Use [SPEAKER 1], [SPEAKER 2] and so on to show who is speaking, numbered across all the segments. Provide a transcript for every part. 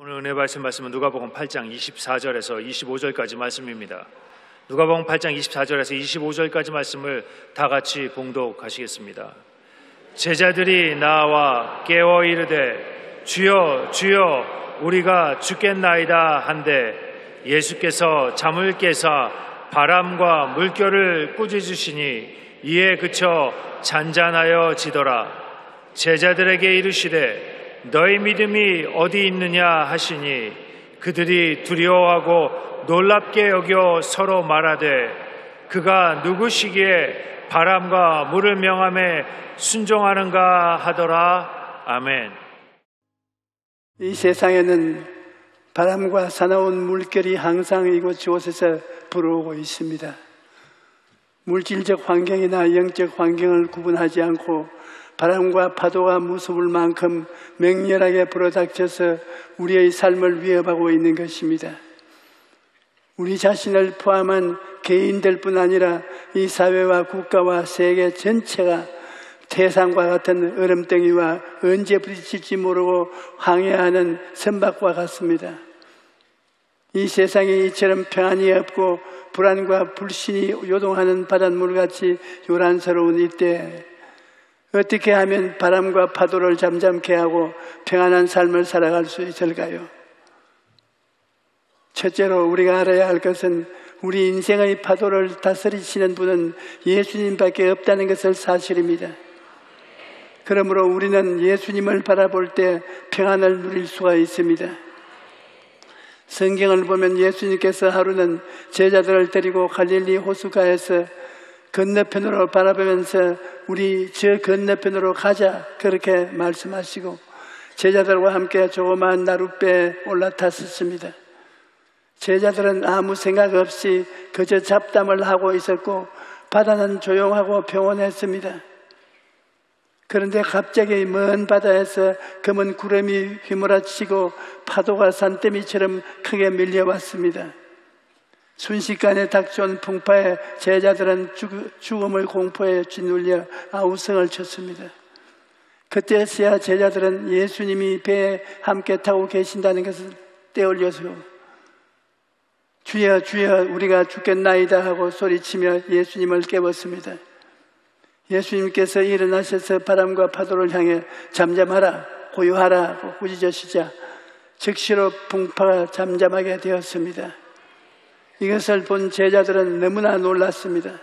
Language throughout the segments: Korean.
[SPEAKER 1] 오늘 은혜 받으신 말씀은 누가복음 8장 24절에서 25절까지 말씀입니다. 누가복음 8장 24절에서 25절까지 말씀을 다 같이 봉독하시겠습니다. 제자들이 나와 깨어 이르되 주여 주여 우리가 죽겠나이다 한데 예수께서 잠을 깨사 바람과 물결을 꾸짖으시니 이에 그쳐 잔잔하여 지더라. 제자들에게 이르시되 너희 믿음이 어디 있느냐 하시니 그들이 두려워하고 놀랍게 여겨 서로 말하되 그가 누구시기에 바람과 물을 명함에 순종하는가 하더라. 아멘.
[SPEAKER 2] 이 세상에는 바람과 사나운 물결이 항상 이곳저곳에서 불어오고 있습니다. 물질적 환경이나 영적 환경을 구분하지 않고 바람과 파도가 무서울 만큼 맹렬하게 불어닥쳐서 우리의 삶을 위협하고 있는 것입니다. 우리 자신을 포함한 개인들뿐 아니라 이 사회와 국가와 세계 전체가 태산과 같은 얼음덩이와 언제 부딪힐지 모르고 항해하는 선박과 같습니다. 이 세상에 이처럼 평안이 없고 불안과 불신이 요동하는 바닷물같이 요란스러운 이때 어떻게 하면 바람과 파도를 잠잠케 하고 평안한 삶을 살아갈 수 있을까요? 첫째로 우리가 알아야 할 것은 우리 인생의 파도를 다스리시는 분은 예수님밖에 없다는 것을 사실입니다. 그러므로 우리는 예수님을 바라볼 때 평안을 누릴 수가 있습니다. 성경을 보면 예수님께서 하루는 제자들을 데리고 갈릴리 호수가에서 건너편으로 바라보면서 우리 저 건너편으로 가자 그렇게 말씀하시고 제자들과 함께 조그마한 나룻배에 올라탔었습니다. 제자들은 아무 생각 없이 그저 잡담을 하고 있었고 바다는 조용하고 평온했습니다. 그런데 갑자기 먼 바다에서 검은 구름이 휘몰아치고 파도가 산더미처럼 크게 밀려왔습니다. 순식간에 닥쳐온 풍파에 제자들은 죽음의 공포에 짓눌려 아우성을 쳤습니다. 그때서야 제자들은 예수님이 배에 함께 타고 계신다는 것을 떼올려서 주여 주여 우리가 죽겠나이다 하고 소리치며 예수님을 깨웠습니다. 예수님께서 일어나셔서 바람과 파도를 향해 잠잠하라 고요하라 하고 꾸짖으시자 즉시로 풍파가 잠잠하게 되었습니다. 이것을 본 제자들은 너무나 놀랐습니다.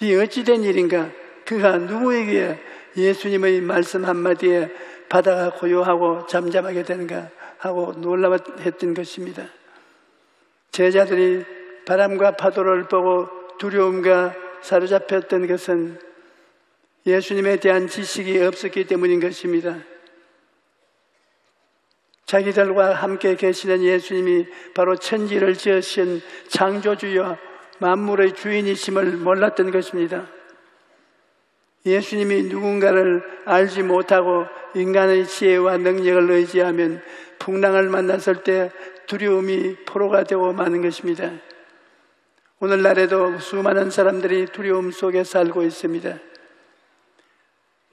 [SPEAKER 2] 이 어찌된 일인가? 그가 누구에게 예수님의 말씀 한마디에 바다가 고요하고 잠잠하게 되는가 하고 놀라웠던 것입니다. 제자들이 바람과 파도를 보고 두려움과 사로잡혔던 것은 예수님에 대한 지식이 없었기 때문인 것입니다. 자기들과 함께 계시는 예수님이 바로 천지를 지으신 창조주여 만물의 주인이심을 몰랐던 것입니다. 예수님이 누군가를 알지 못하고 인간의 지혜와 능력을 의지하면 풍랑을 만났을 때 두려움이 포로가 되고 마는 것입니다. 오늘날에도 수많은 사람들이 두려움 속에 살고 있습니다.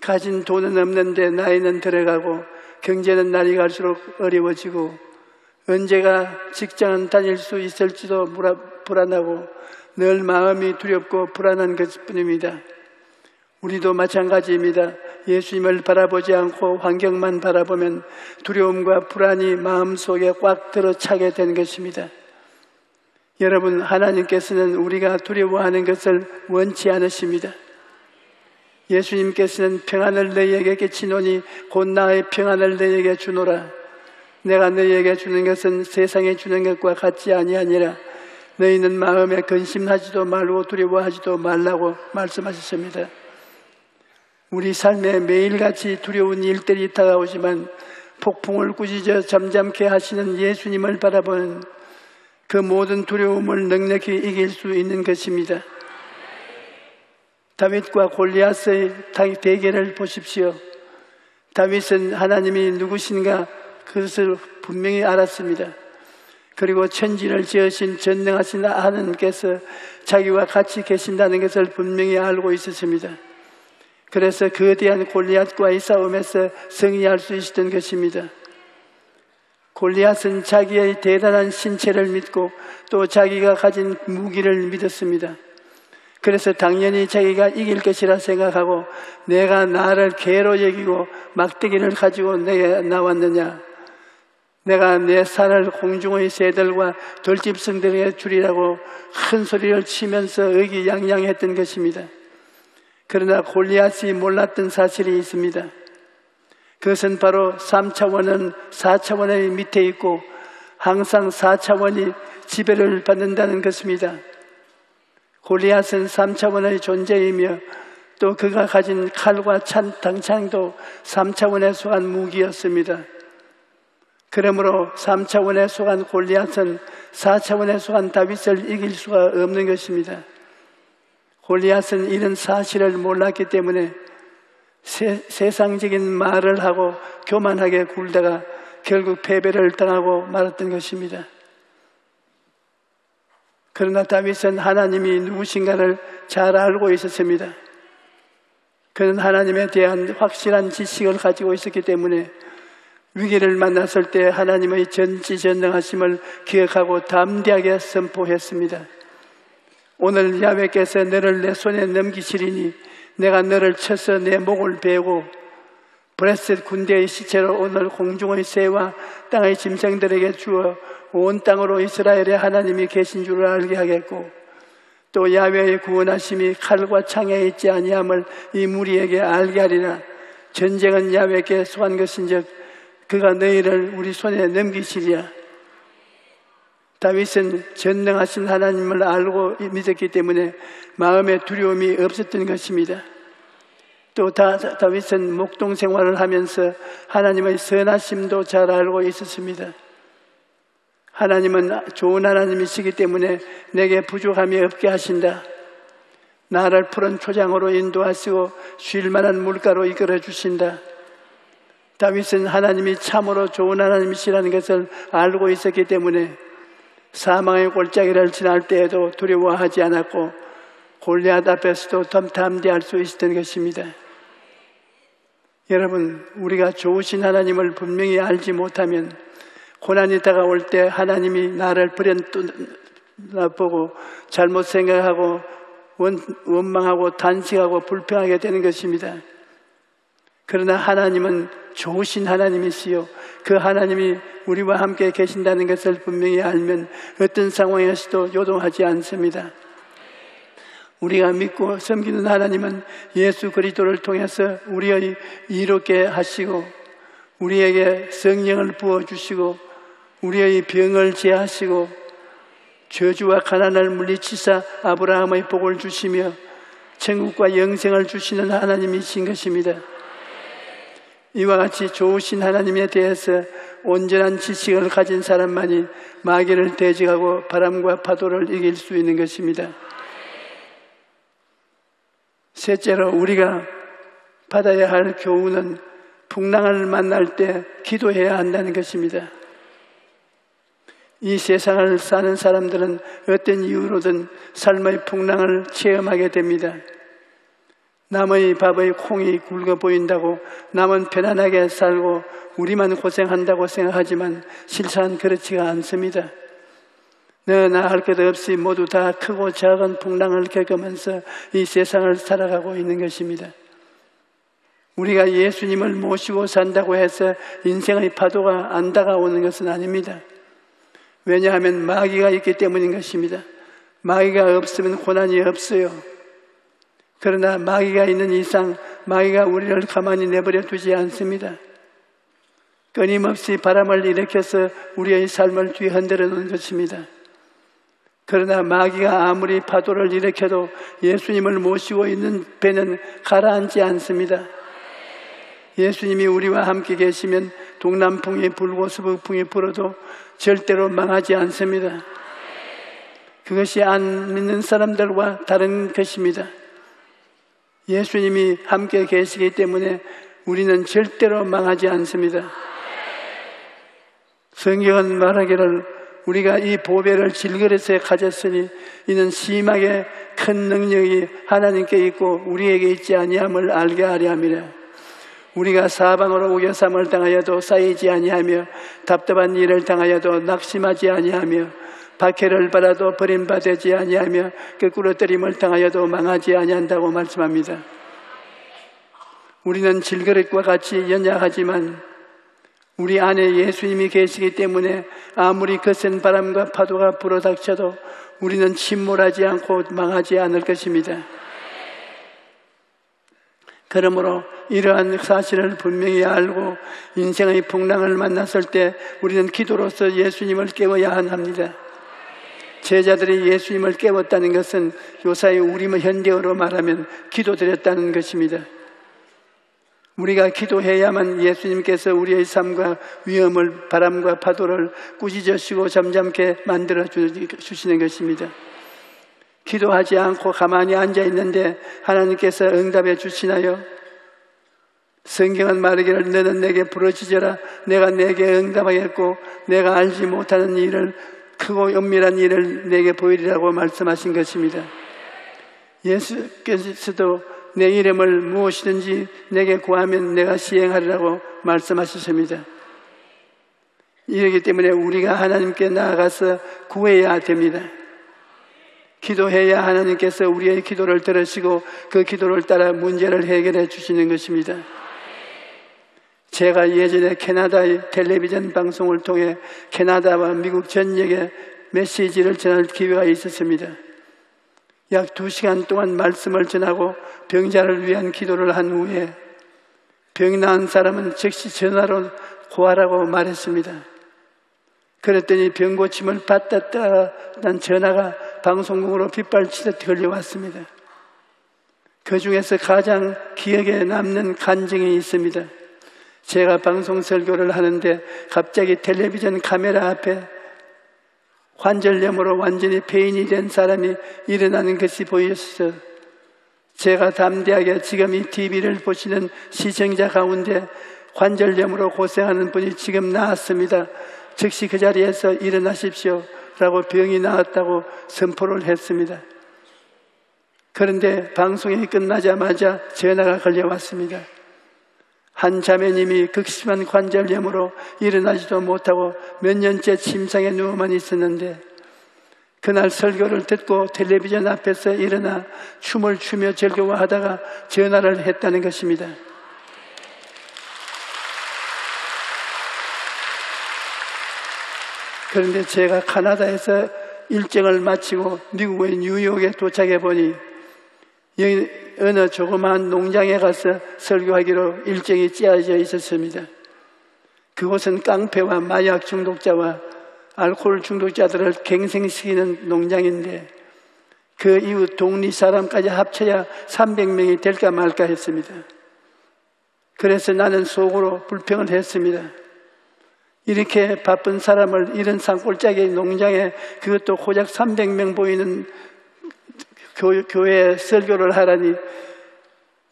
[SPEAKER 2] 가진 돈은 없는데 나이는 들어가고 경제는 날이 갈수록 어려워지고 언제가 직장은 다닐 수 있을지도 불안하고 늘 마음이 두렵고 불안한 것뿐입니다. 우리도 마찬가지입니다. 예수님을 바라보지 않고 환경만 바라보면 두려움과 불안이 마음속에 꽉 들어차게 된 것입니다. 여러분, 하나님께서는 우리가 두려워하는 것을 원치 않으십니다. 예수님께서는 평안을 너희에게 끼치노니 곧 나의 평안을 너희에게 주노라. 내가 너희에게 주는 것은 세상에 주는 것과 같지 아니하니라. 너희는 마음에 근심하지도 말고 두려워하지도 말라고 말씀하셨습니다. 우리 삶에 매일같이 두려운 일들이 다가오지만 폭풍을 꾸짖어 잠잠케 하시는 예수님을 바라보는 그 모든 두려움을 넉넉히 이길 수 있는 것입니다. 다윗과 골리앗의 대결을 보십시오. 다윗은 하나님이 누구신가 그것을 분명히 알았습니다. 그리고 천지를 지으신 전능하신 하나님께서 자기와 같이 계신다는 것을 분명히 알고 있었습니다. 그래서 거대한 골리앗과의 싸움에서 승리할 수 있었던 것입니다. 골리앗은 자기의 대단한 신체를 믿고 또 자기가 가진 무기를 믿었습니다. 그래서 당연히 자기가 이길 것이라 생각하고 내가 나를 개로 여기고 막대기를 가지고 내게 나왔느냐, 내가 내 산을 공중의 새들과 들짐승들에게 주리라고 큰 소리를 치면서 의기양양했던 것입니다. 그러나 골리앗이 몰랐던 사실이 있습니다. 그것은 바로 3차원은 4차원의 밑에 있고 항상 4차원이 지배를 받는다는 것입니다. 골리앗은 3차원의 존재이며 또 그가 가진 칼과 당창도 3차원에 속한 무기였습니다. 그러므로 3차원에 속한 골리앗은 4차원에 속한 다윗을 이길 수가 없는 것입니다. 골리앗은 이런 사실을 몰랐기 때문에 세상적인 말을 하고 교만하게 굴다가 결국 패배를 당하고 말았던 것입니다. 그러나 다윗은 하나님이 누구신가를 잘 알고 있었습니다. 그는 하나님에 대한 확실한 지식을 가지고 있었기 때문에 위기를 만났을 때 하나님의 전지전능하심을 기억하고 담대하게 선포했습니다. 오늘 야훼께서 너를 내 손에 넘기시리니 내가 너를 쳐서 내 목을 베고 브레셋 군대의 시체로 오늘 공중의 새와 땅의 짐승들에게 주어 온 땅으로 이스라엘의 하나님이 계신 줄을 알게 하겠고 또 야훼의 구원하심이 칼과 창에 있지 아니함을 이 무리에게 알게 하리라. 전쟁은 야훼께 속한 것인즉 그가 너희를 우리 손에 넘기시리라. 다윗은 전능하신 하나님을 알고 믿었기 때문에 마음에 두려움이 없었던 것입니다. 또 다윗은 목동 생활을 하면서 하나님의 선하심도 잘 알고 있었습니다. 하나님은 좋은 하나님이시기 때문에 내게 부족함이 없게 하신다. 나를 푸른 초장으로 인도하시고 쉴 만한 물가로 이끌어 주신다. 다윗은 하나님이 참으로 좋은 하나님이시라는 것을 알고 있었기 때문에 사망의 골짜기를 지날 때에도 두려워하지 않았고 골리앗 앞에서도 담대할 수 있었던 것입니다. 여러분, 우리가 좋으신 하나님을 분명히 알지 못하면 고난이 다가올 때 하나님이 나를 버려보고 잘못 생각하고 원망하고 단식하고 불평하게 되는 것입니다. 그러나 하나님은 좋으신 하나님이시요 그 하나님이 우리와 함께 계신다는 것을 분명히 알면 어떤 상황에서도 요동하지 않습니다. 우리가 믿고 섬기는 하나님은 예수 그리스도를 통해서 우리의 이롭게 하시고 우리에게 성령을 부어주시고 우리의 병을 제하시고 저주와 가난을 물리치사 아브라함의 복을 주시며 천국과 영생을 주시는 하나님이신 것입니다. 이와 같이 좋으신 하나님에 대해서 온전한 지식을 가진 사람만이 마귀를 대적하고 바람과 파도를 이길 수 있는 것입니다. 셋째로 우리가 받아야 할 교훈은 풍랑을 만날 때 기도해야 한다는 것입니다. 이 세상을 사는 사람들은 어떤 이유로든 삶의 풍랑을 체험하게 됩니다. 남의 밥의 콩이 굵어 보인다고 남은 편안하게 살고 우리만 고생한다고 생각하지만 실상 그렇지가 않습니다. 너나 할 것 없이 모두 다 크고 작은 풍랑을 겪으면서 이 세상을 살아가고 있는 것입니다. 우리가 예수님을 모시고 산다고 해서 인생의 파도가 안 다가오는 것은 아닙니다. 왜냐하면 마귀가 있기 때문인 것입니다. 마귀가 없으면 고난이 없어요. 그러나 마귀가 있는 이상 마귀가 우리를 가만히 내버려 두지 않습니다. 끊임없이 바람을 일으켜서 우리의 삶을 뒤흔들어 놓는 것입니다. 그러나 마귀가 아무리 파도를 일으켜도 예수님을 모시고 있는 배는 가라앉지 않습니다. 예수님이 우리와 함께 계시면 동남풍이 불고 서북풍이 불어도 절대로 망하지 않습니다. 그것이 안 믿는 사람들과 다른 것입니다. 예수님이 함께 계시기 때문에 우리는 절대로 망하지 않습니다. 성경은 말하기를 우리가 이 보배를 질그릇에 가졌으니 이는 심하게 큰 능력이 하나님께 있고 우리에게 있지 아니함을 알게 하려 함이라. 우리가 사방으로 우겨쌈을 당하여도 쌓이지 아니하며 답답한 일을 당하여도 낙심하지 아니하며 박해를 받아도 버림받지 아니하며 끄꾸러뜨림을 당하여도 망하지 아니한다고 말씀합니다. 우리는 질그릇과 같이 연약하지만 우리 안에 예수님이 계시기 때문에 아무리 거센 바람과 파도가 불어닥쳐도 우리는 침몰하지 않고 망하지 않을 것입니다. 그러므로 이러한 사실을 분명히 알고 인생의 풍랑을 만났을 때 우리는 기도로서 예수님을 깨워야 합니다. 제자들이 예수님을 깨웠다는 것은 요사이 우리 현대어로 말하면 기도드렸다는 것입니다. 우리가 기도해야만 예수님께서 우리의 삶과 위험을, 바람과 파도를 꾸짖으시고 잠잠케 만들어 주시는 것입니다. 기도하지 않고 가만히 앉아 있는데 하나님께서 응답해 주시나요? 성경은 말하기를 너는 내게 부르짖어라 내가 내게 응답하겠고 내가 알지 못하는 일을 크고 은밀한 일을 내게 보이리라고 말씀하신 것입니다. 예수께서도 내 이름을 무엇이든지 내게 구하면 내가 시행하리라고 말씀하셨습니다. 이러기 때문에 우리가 하나님께 나아가서 구해야 됩니다. 기도해야 하나님께서 우리의 기도를 들으시고 그 기도를 따라 문제를 해결해 주시는 것입니다. 제가 예전에 캐나다의 텔레비전 방송을 통해 캐나다와 미국 전역에 메시지를 전할 기회가 있었습니다. 약 2시간 동안 말씀을 전하고 병자를 위한 기도를 한 후에 병 나은 사람은 즉시 전화로 구하라고 말했습니다. 그랬더니 병 고침을 받았다는 전화가 방송국으로 빗발치듯 걸려왔습니다. 그 중에서 가장 기억에 남는 간증이 있습니다. 제가 방송 설교를 하는데 갑자기 텔레비전 카메라 앞에 관절염으로 완전히 폐인이 된 사람이 일어나는 것이 보였어요. 제가 담대하게 지금 이 TV를 보시는 시청자 가운데 관절염으로 고생하는 분이 지금 나았습니다. 즉시 그 자리에서 일어나십시오 라고 병이 나았다고 선포를 했습니다. 그런데 방송이 끝나자마자 전화가 걸려왔습니다. 한 자매님이 극심한 관절염으로 일어나지도 못하고 몇 년째 침상에 누워만 있었는데 그날 설교를 듣고 텔레비전 앞에서 일어나 춤을 추며 즐거워하다가 전화를 했다는 것입니다. 그런데 제가 카나다에서 일정을 마치고 미국의 뉴욕에 도착해 보니 여기 어느 조그마한 농장에 가서 설교하기로 일정이 짜여져 있었습니다. 그곳은 깡패와 마약 중독자와 알코올 중독자들을 갱생시키는 농장인데 그 이후 동리 사람까지 합쳐야 300명이 될까 말까 했습니다. 그래서 나는 속으로 불평을 했습니다. 이렇게 바쁜 사람을 이런 산골짜기 농장에 그것도 고작 300명 보이는 교회에 설교를 하라니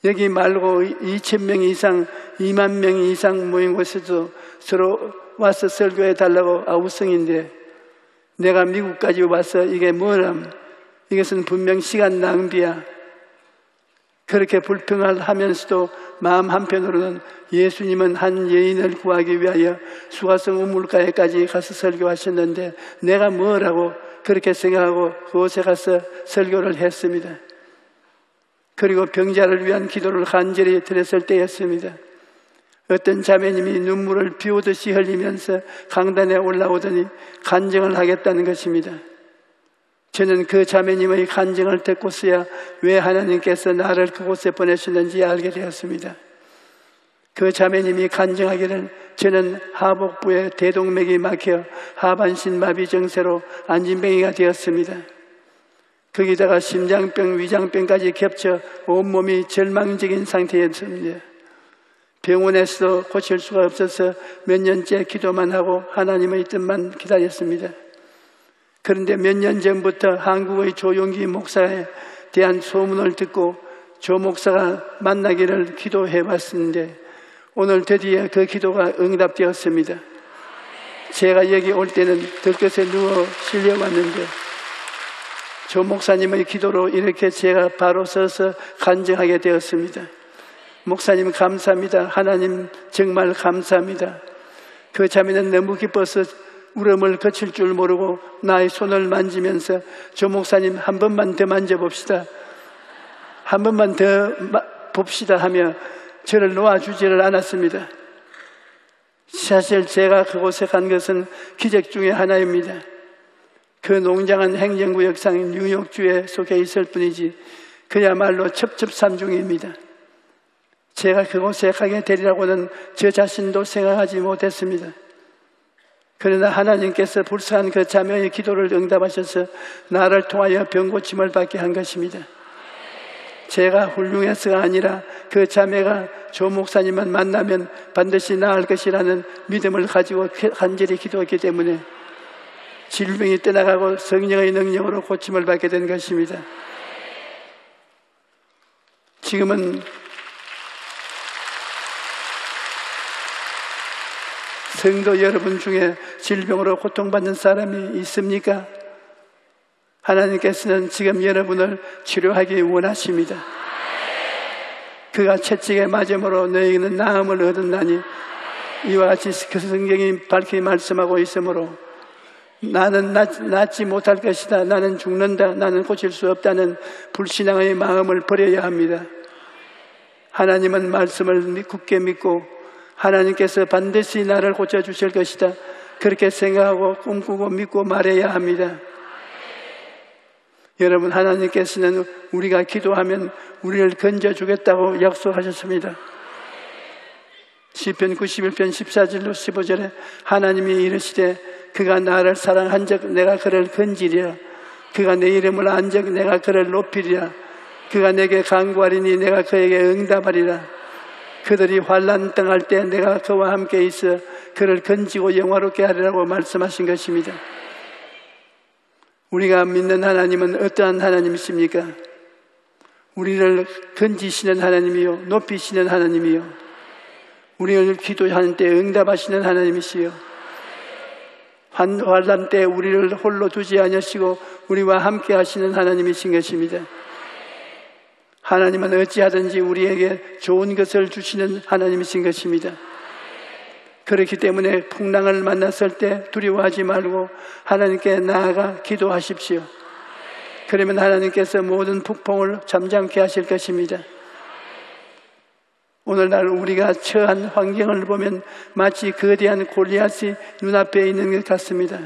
[SPEAKER 2] 여기 말고 2,000명 이상 2만 명 이상 모인 곳에도 서로 와서 설교해 달라고 아우성인데 내가 미국까지 와서 이게 뭐람 이것은 분명 시간 낭비야. 그렇게 불평을 하면서도 마음 한편으로는 예수님은 한 여인을 구하기 위하여 수가성 우물가에까지 가서 설교하셨는데 내가 뭐라고 그렇게 생각하고 그곳에 가서 설교를 했습니다. 그리고 병자를 위한 기도를 간절히 드렸을 때였습니다. 어떤 자매님이 눈물을 비오듯이 흘리면서 강단에 올라오더니 간증을 하겠다는 것입니다. 저는 그 자매님의 간증을 듣고서야 왜 하나님께서 나를 그곳에 보내셨는지 알게 되었습니다. 그 자매님이 간증하기를 저는 하복부에 대동맥이 막혀 하반신 마비 증세로 안진뱅이가 되었습니다. 거기다가 심장병, 위장병까지 겹쳐 온몸이 절망적인 상태였습니다. 병원에서도 고칠 수가 없어서 몇 년째 기도만 하고 하나님의 뜻만 기다렸습니다. 그런데 몇 년 전부터 한국의 조용기 목사에 대한 소문을 듣고 조 목사가 만나기를 기도해 봤는데 오늘 드디어 그 기도가 응답되었습니다. 제가 여기 올 때는 들것에 누워 실려왔는데 조 목사님의 기도로 이렇게 제가 바로 서서 간증하게 되었습니다. 목사님 감사합니다. 하나님 정말 감사합니다. 그 자매는 너무 기뻐서 울음을 그칠 줄 모르고 나의 손을 만지면서 조 목사님 한 번만 더 만져봅시다. 한 번만 더 봅시다 하며 저를 놓아주지를 않았습니다. 사실 제가 그곳에 간 것은 기적 중에 하나입니다. 그 농장은 행정구역상 뉴욕주에 속해 있을 뿐이지 그야말로 첩첩산중입니다. 제가 그곳에 가게 되리라고는 저 자신도 생각하지 못했습니다. 그러나 하나님께서 불쌍한 그 자매의 기도를 응답하셔서 나를 통하여 병고침을 받게 한 것입니다. 제가 훌륭해서가 아니라 그 자매가 조 목사님만 만나면 반드시 나을 것이라는 믿음을 가지고 간절히 기도했기 때문에 질병이 떠나가고 성령의 능력으로 고침을 받게 된 것입니다. 지금은 성도 여러분 중에 질병으로 고통받는 사람이 있습니까? 하나님께서는 지금 여러분을 치료하기 원하십니다. 그가 채찍에 맞음으로 너희는 나음을 얻었나니 이와 같이 그 성경이 밝히 말씀하고 있으므로 나는 낫지 못할 것이다. 나는 죽는다. 나는 고칠 수 없다는 불신앙의 마음을 버려야 합니다. 하나님은 말씀을 굳게 믿고 하나님께서 반드시 나를 고쳐주실 것이다. 그렇게 생각하고 꿈꾸고 믿고 말해야 합니다. 여러분, 하나님께서는 우리가 기도하면 우리를 건져주겠다고 약속하셨습니다. 시편 91편 14절로 15절에 하나님이 이르시되 그가 나를 사랑한 적 내가 그를 건지리라. 그가 내 이름을 안 적 내가 그를 높이리라. 그가 내게 간구하리니 내가 그에게 응답하리라. 그들이 환난 당할 때 내가 그와 함께 있어 그를 건지고 영화롭게 하리라고 말씀하신 것입니다. 우리가 믿는 하나님은 어떠한 하나님이십니까? 우리를 건지시는 하나님이요, 높이시는 하나님이요, 우리를 기도하는 때 응답하시는 하나님이시요, 환난 때 우리를 홀로 두지 않으시고 우리와 함께 하시는 하나님이신 것입니다. 하나님은 어찌하든지 우리에게 좋은 것을 주시는 하나님이신 것입니다. 그렇기 때문에 풍랑을 만났을 때 두려워하지 말고 하나님께 나아가 기도하십시오. 그러면 하나님께서 모든 북풍을 잠잠케 하실 것입니다. 오늘날 우리가 처한 환경을 보면 마치 거대한 골리앗이 눈앞에 있는 것 같습니다.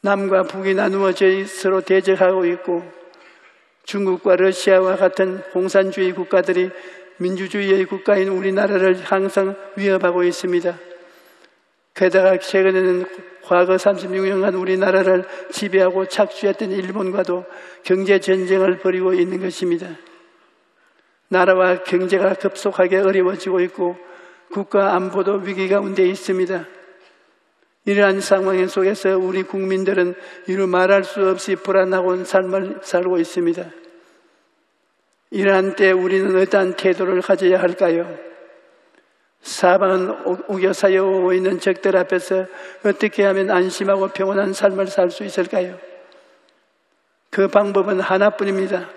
[SPEAKER 2] 남과 북이 나누어져 서로 대적하고 있고 중국과 러시아와 같은 공산주의 국가들이 민주주의의 국가인 우리나라를 항상 위협하고 있습니다. 게다가 최근에는 과거 36년간 우리나라를 지배하고 착취했던 일본과도 경제전쟁을 벌이고 있는 것입니다. 나라와 경제가 급속하게 어려워지고 있고 국가 안보도 위기 가운데 있습니다. 이러한 상황 속에서 우리 국민들은 이루 말할 수 없이 불안하고 삶을 살고 있습니다. 이러한 때 우리는 어떠한 태도를 가져야 할까요? 사방은 우겨사여 오고 있는 적들 앞에서 어떻게 하면 안심하고 평온한 삶을 살 수 있을까요? 그 방법은 하나뿐입니다.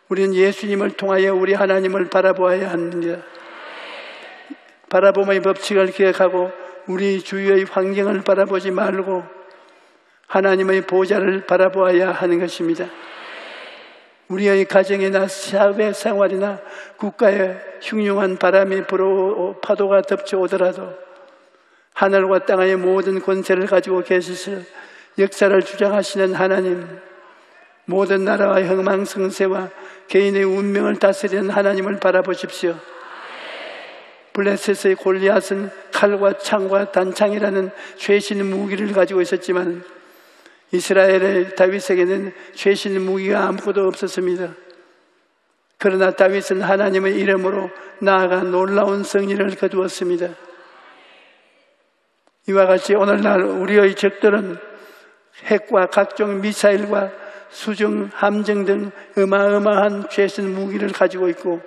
[SPEAKER 2] 우리는 예수님을 통하여 우리 하나님을 바라보아야 합니다. 바라봄의 법칙을 기억하고 우리 주위의 환경을 바라보지 말고 하나님의 보좌를 바라보아야 하는 것입니다. 우리의 가정이나 사회 생활이나 국가에 흉흉한 바람이 불어오고 파도가 덮쳐오더라도 하늘과 땅의 모든 권세를 가지고 계시서 역사를 주장하시는 하나님, 모든 나라와 흥망성쇠와 개인의 운명을 다스리는 하나님을 바라보십시오. 블레셋의 골리앗은 칼과 창과 단창이라는 최신 무기를 가지고 있었지만 이스라엘의 다윗에게는 최신 무기가 아무것도 없었습니다. 그러나 다윗은 하나님의 이름으로 나아가 놀라운 승리를 거두었습니다. 이와 같이 오늘날 우리의 적들은 핵과 각종 미사일과 수중, 함정 등 어마어마한 최신 무기를 가지고 있고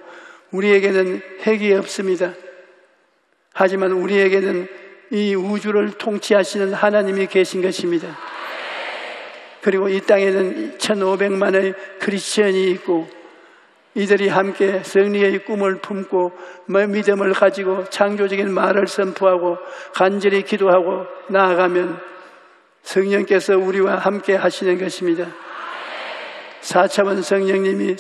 [SPEAKER 2] 우리에게는 핵이 없습니다. 하지만 우리에게는 이 우주를 통치하시는 하나님이 계신 것입니다. 그리고 이 땅에는 1500만의 크리스천이 있고 이들이 함께 승리의 꿈을 품고 믿음을 가지고 창조적인 말을 선포하고 간절히 기도하고 나아가면 성령께서 우리와 함께 하시는 것입니다. 4차원 성령님이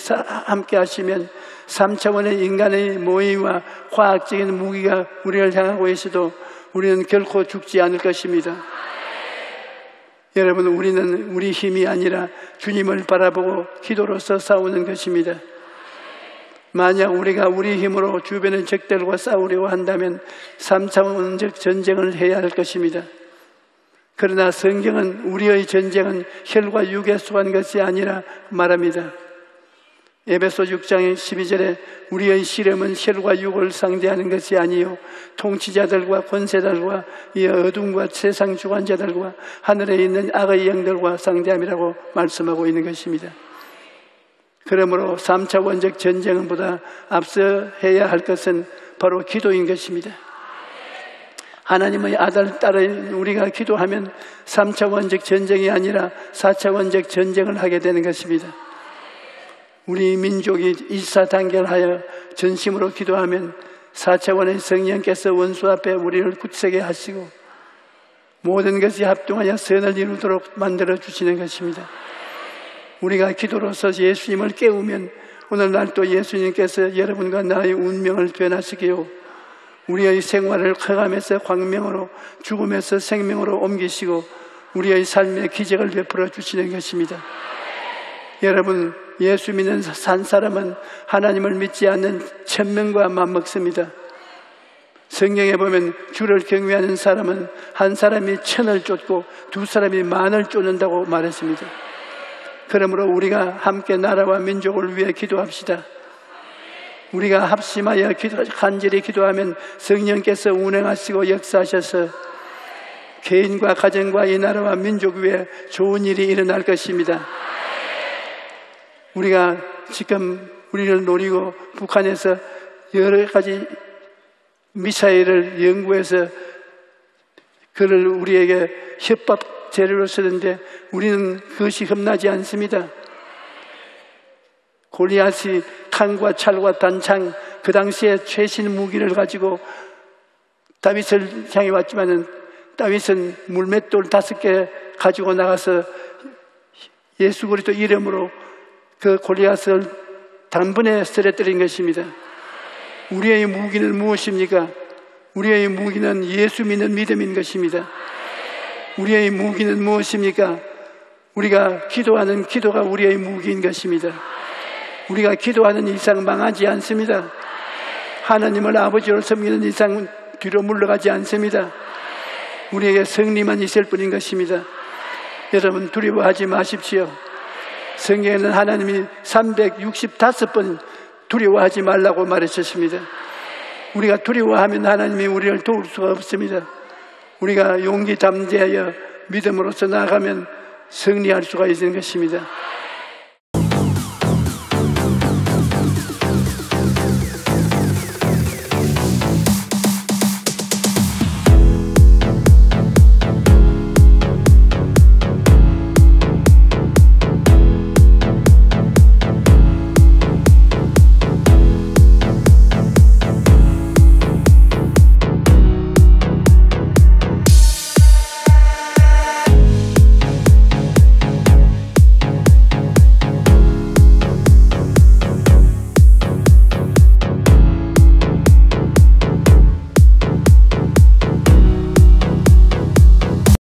[SPEAKER 2] 함께 하시면 3차원의 인간의 모의와 과학적인 무기가 우리를 향하고 있어도 우리는 결코 죽지 않을 것입니다. 여러분, 우리는 우리 힘이 아니라 주님을 바라보고 기도로서 싸우는 것입니다. 만약 우리가 우리 힘으로 주변의 적들과 싸우려고 한다면 3차원적 전쟁을 해야 할 것입니다. 그러나 성경은 우리의 전쟁은 혈과 육에 속한 것이 아니라 말합니다. 에베소 6장 12절에 우리의 씨름은 혈과 육을 상대하는 것이 아니요 통치자들과 권세들과 이 어둠과 세상 주관자들과 하늘에 있는 악의 영들과 상대함이라고 말씀하고 있는 것입니다. 그러므로 3차원적 전쟁보다 앞서 해야 할 것은 바로 기도인 것입니다. 하나님의 아들, 딸을 우리가 기도하면 3차원적 전쟁이 아니라 4차원적 전쟁을 하게 되는 것입니다. 우리 민족이 일사단결하여 전심으로 기도하면 4차원의 성령께서 원수 앞에 우리를 굳세게 하시고 모든 것이 합동하여 선을 이루도록 만들어 주시는 것입니다. 우리가 기도로서 예수님을 깨우면 오늘날 또 예수님께서 여러분과 나의 운명을 변화시키고 우리의 생활을 흑암에서 광명으로 죽음에서 생명으로 옮기시고 우리의 삶의 기적을 베풀어 주시는 것입니다. 여러분, 예수 믿는 산 사람은 하나님을 믿지 않는 천명과 맞먹습니다. 성경에 보면 주를 경외하는 사람은 한 사람이 천을 쫓고 두 사람이 만을 쫓는다고 말했습니다. 그러므로 우리가 함께 나라와 민족을 위해 기도합시다. 우리가 합심하여 간절히 기도하면 성령께서 운행하시고 역사하셔서 개인과 가정과 이 나라와 민족 위에 좋은 일이 일어날 것입니다. 우리가 지금 우리를 노리고 북한에서 여러 가지 미사일을 연구해서 그를 우리에게 협박 재료로 쓰는데 우리는 그것이 겁나지 않습니다. 골리앗이 칼과 찰과 단창, 그 당시에 최신 무기를 가지고 다윗을 향해 왔지만은 다윗은 물맷돌 5개 가지고 나가서 예수 그리스도 이름으로 그 골리앗을 단번에 쓰러뜨린 것입니다. 우리의 무기는 무엇입니까? 우리의 무기는 예수 믿는 믿음인 것입니다. 우리의 무기는 무엇입니까? 우리가 기도하는 기도가 우리의 무기인 것입니다. 우리가 기도하는 이상 망하지 않습니다. 하나님을 아버지로 섬기는 이상 뒤로 물러가지 않습니다. 우리에게 승리만 있을 뿐인 것입니다. 여러분, 두려워하지 마십시오. 성경에는 하나님이 365번 두려워하지 말라고 말하셨습니다. 우리가 두려워하면 하나님이 우리를 도울 수가 없습니다. 우리가 용기 담대하여 믿음으로서 나아가면 승리할 수가 있는 것입니다.